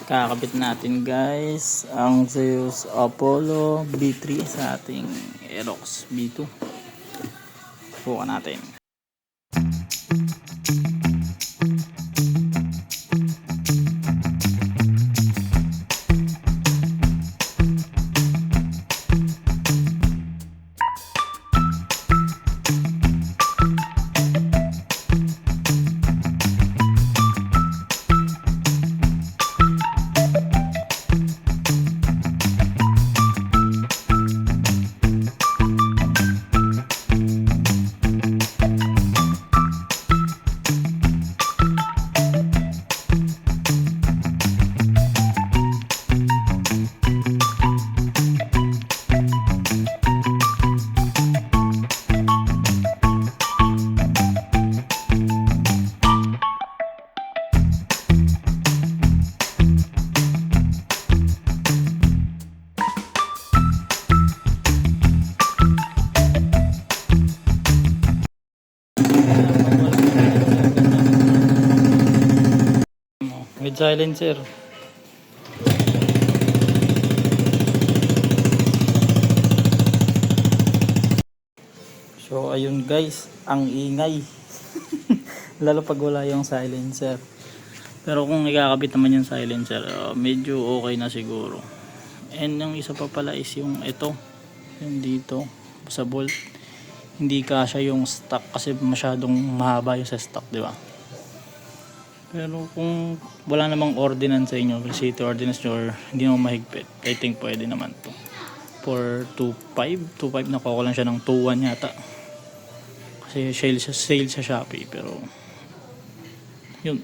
Kakabit natin guys ang Zeus Apollo B3 sa ating Aerox B2. Bukan natin. With silencer. So ayun guys, ang ingay. Lalo pag wala yung silencer. Pero kung ikakabit naman yung silencer, medyo okay na siguro. And yung isa pa pala is yung ito, yung dito sa bolt. Hindi kasya yung stock kasi masyadong mahaba yung sa stock, di ba? Pero kung wala namang ordinance sa inyo, city ordinance or hindi naman mahigpit, I think pwede naman to. For 2.5 nakuha ko lang siya ng 2.1 yata. Kasi sale sa Shopee, pero yun,